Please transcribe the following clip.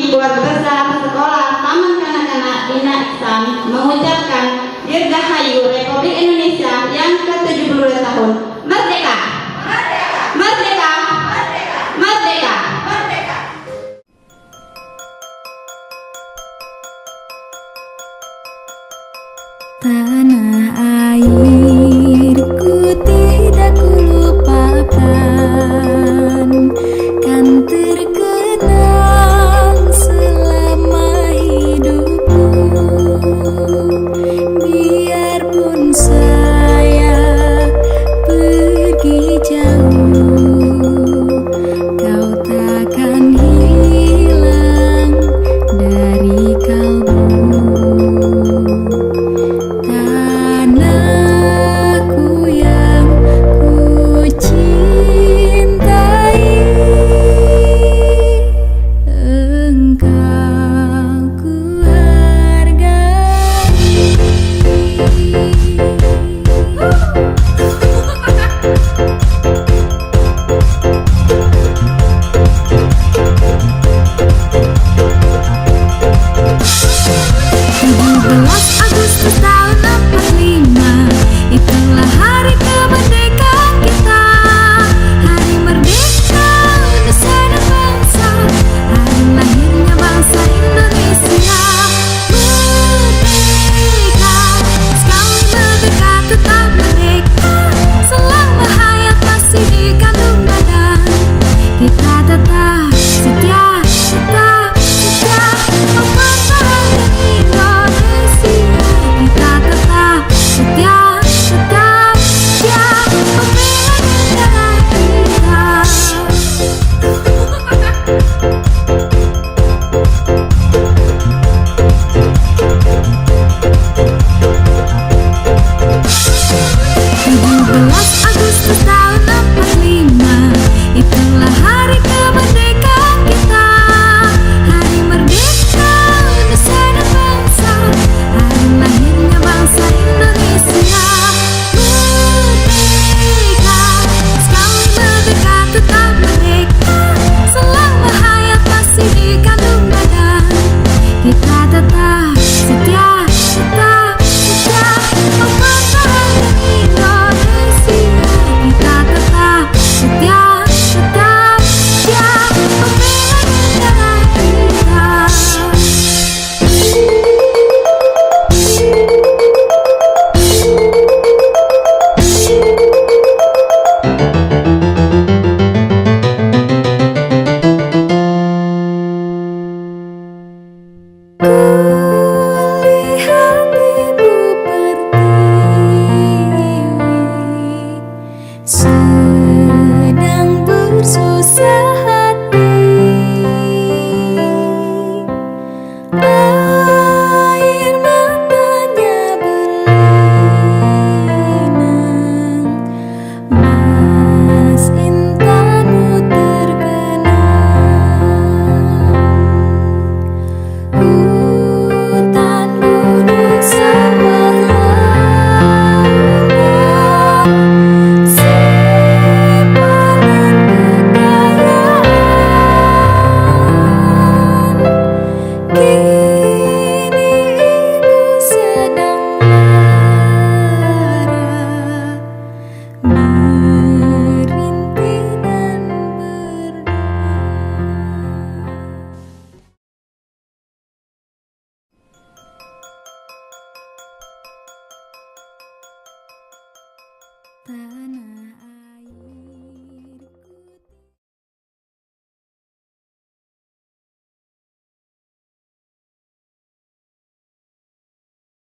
Keluarga besar sekolah Taman Kanak-kanak Dina Ihsan mengucapkan Dirgahayu Republik Indonesia yang ke-72 tahun. Merdeka! Merdeka! Merdeka! Merdeka! Merdeka! Tanah airku tidak kulupakan, kan terkenang selama hidupku. Biarpun saya pergi jauh, kau takkan hilang dari kalbu. Tanahku yang ku cintai, engkau ku hargai. Agustus tahun 45, itulah hari kemerdekaan kita. Hari merdeka Indonesia dan bangsa, hari lahirnya bangsa Indonesia. Merdeka, sekali merdeka tetap merdeka. Selama hayat masih dikandung badan, kita tetap setia, tetap setia mempertahankan Indonesia. Kita tetap setia, tetap setia membela negara kita. Agustus tahun 45, itulah hari kemerdekaan kita. Hari merdeka Indonesia dan bangsa, hari lahirnya bangsa Indonesia. Merdeka, sekali merdeka tetap merdeka. Selama hayat masih dikandung badan, kita tetap setia, tetap setia mempertahankan Indonesia. Kita tetap setia, tetap setia membela negara kita. Kulihat ibu pertiwi sedang bersusah hati. Air matanya berlinang, mas intanmu terkenang. tanah